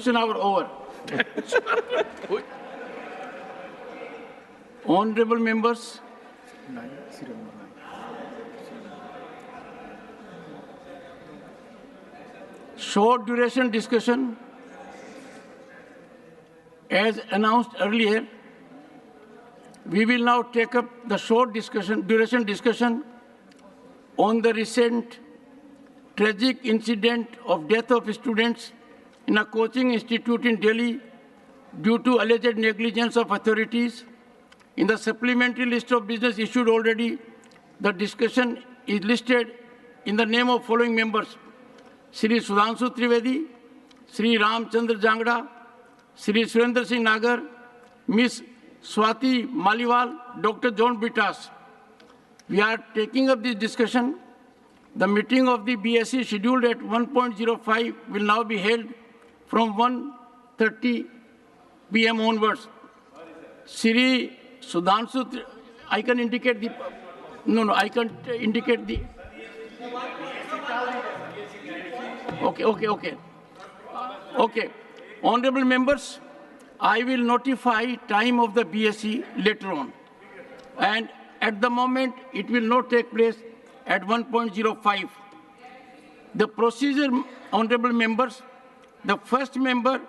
question hour over. Honorable members, short duration discussion. As announced earlier, we will now take up the short duration discussion on the recent tragic incident of death of students in a coaching institute in Delhi due to alleged negligence of authorities. In the supplementary list of business issued already, the discussion is listed in the name of following members: Shri Sudhanshu Trivedi, Shri Ramchandra Jangda, Shri Surendra Singh Nagar, Ms. Swati Maliwal, Dr. John Bitas. We are taking up this discussion. The meeting of the BSE scheduled at 1:05 will now be held from 1:30 p.m. onwards. Shri Sudhanshu, I can indicate the, I can indicate the, okay. Honorable members, I will notify time of the BSE later on. And at the moment, it will not take place at 1:05. The procedure, honorable members, the first member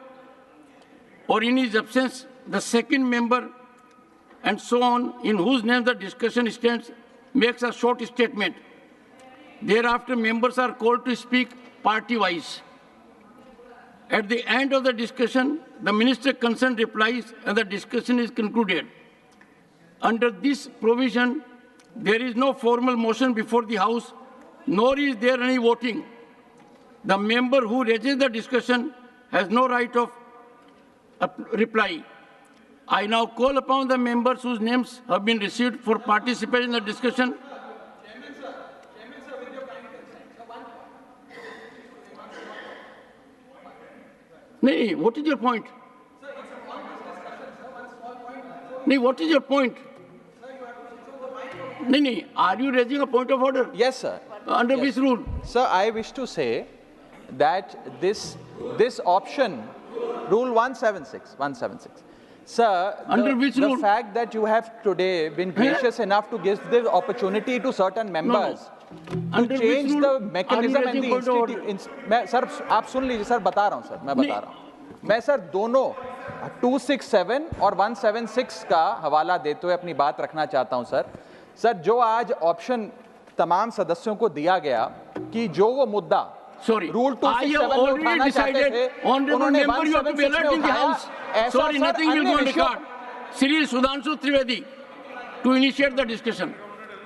or in his absence, the second member, and so on, in whose name the discussion stands, makes a short statement. Thereafter, members are called to speak party-wise. At the end of the discussion, the minister concerned replies and the discussion is concluded. Under this provision, there is no formal motion before the House, nor is there any voting. The member who raises the discussion has no right of reply. I now call upon the members whose names have been received for participation in the discussion. Nee, what is your point? Nee, what is your point? Nee, are you raising a point of order? Yes, sir. Under which rule? Sir, I wish to say that this option, Rule 176. Sir, under which rule? The fact that you have today been gracious enough to give the opportunity to certain members to change the mechanism and the institute. Sir, आप सुन लीजिए sir, बता रहा हूँ sir, मैं बता रहा हूँ. मैं सर दोनों 267 और 176 का हवाला देते हुए अपनी बात रखना चाहता हूँ सर. सर, जो आज ऑप्शन तमाम सदस्यों को दिया गया कि जो वो मुद्दा रूल 267 में उठाना चाहते थे, उन्होंने 176 में उठाया. Sorry, nothing will go on record. Shri Sudhanshu Trivedi, to initiate the discussion.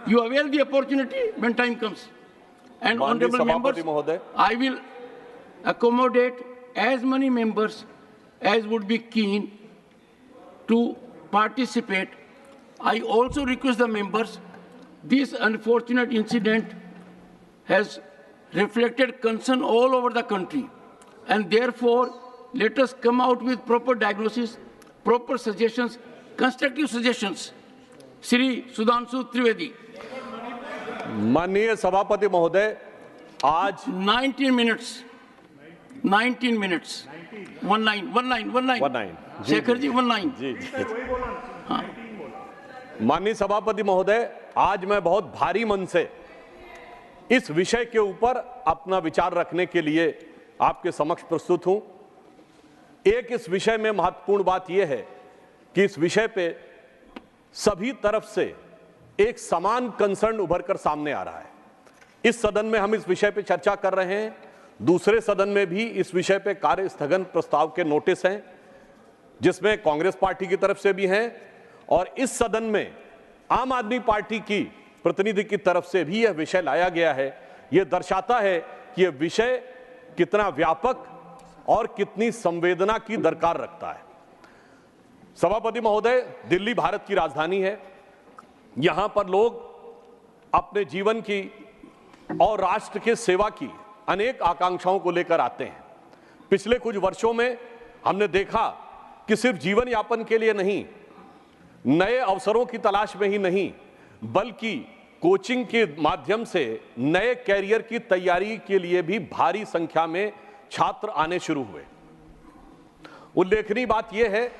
You avail the opportunity when time comes. And honorable members, I will accommodate as many members as would be keen to participate. I also request the members, this unfortunate incident has reflected concern all over the country. And therefore, let us come out with proper diagnosis, proper suggestions, constructive suggestions. Shri Sudhanshu Trivedi. माननीय सभापति महोदय, आज 19 minutes. 19. Shekhar ji 19. जी. माननीय सभापति महोदय, आज मैं बहुत भारी मन से इस विषय के ऊपर अपना विचार रखने के लिए आपके समक्ष प्रस्तुत हूं. एक इस विषय में महत्वपूर्ण बात यह है कि इस विषय पे सभी तरफ से एक समान कंसर्न उभर कर सामने आ रहा है. इस सदन में हम इस विषय पे चर्चा कर रहे हैं, दूसरे सदन में भी इस विषय पे कार्य स्थगन प्रस्ताव के नोटिस हैं, जिसमें कांग्रेस पार्टी की तरफ से भी हैं, और इस सदन में आम आदमी पार्टी की प्रतिनिधि की तरफ से भी यह विषय लाया गया है. यह दर्शाता है कि यह विषय कितना व्यापक और कितनी संवेदना की दरकार रखता है. सभापति महोदय, दिल्ली भारत की राजधानी है. यहां पर लोग अपने जीवन की और राष्ट्र के सेवा की अनेक आकांक्षाओं को लेकर आते हैं. पिछले कुछ वर्षों में हमने देखा कि सिर्फ जीवन यापन के लिए नहीं, नए अवसरों की तलाश में ही नहीं, बल्कि कोचिंग के माध्यम से नए कैरियर की तैयारी के लिए भी भारी संख्या में छात्र आने शुरू हुए. उल्लेखनीय बात यह है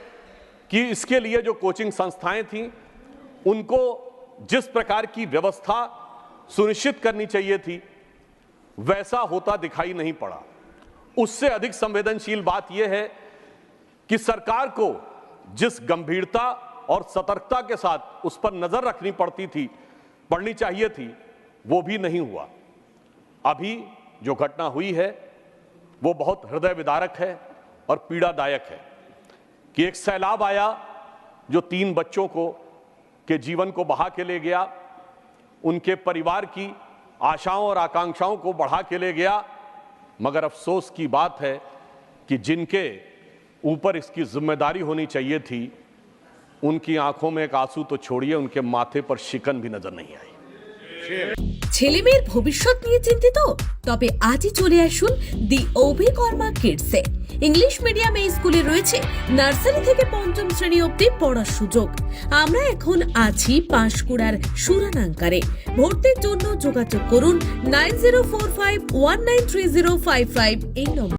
कि इसके लिए जो कोचिंग संस्थाएं थीं, उनको जिस प्रकार की व्यवस्था सुनिश्चित करनी चाहिए थी, वैसा होता दिखाई नहीं पड़ा। उससे अधिक संवेदनशील बात यह है कि सरकार को जिस गंभीरता और सतर्कता के साथ उस पर नजर रखनी पड़नी चाहिए थी, वो भी नहीं हुआ। अभी जो घटना हुई है वो बहुत हृदय विदारक है और पीड़ादायक है कि एक सैलाब आया जो 3 बच्चों के जीवन को बहा के ले गया, उनके परिवार की आशाओं और आकांक्षाओं को बढ़ा के ले गया। मगर अफसोस की बात है कि जिनके ऊपर इसकी जिम्मेदारी होनी चाहिए थी, उनकी आंखों में एक आंसू तो छोड़िए, उनके माथे पर शिकन भी नजर नहीं आई। ছেলে মেয়ের ভবিষ্যৎ নিয়ে চিন্তিত? তবে আজই চলে আসুন দি অভিকর্মা কিডসে। ইংলিশ মিডিয়াম এই স্কুলে রয়েছে নার্সারি থেকে ৫ম শ্রেণী অবধি পড়ার সুযোগ। আমরা এখন আছি পাঁশকুড়ার সুরানাঙ্কারে। ভর্তির জন্য যোগাযোগ করুন 9045193055 এই নম্বরে।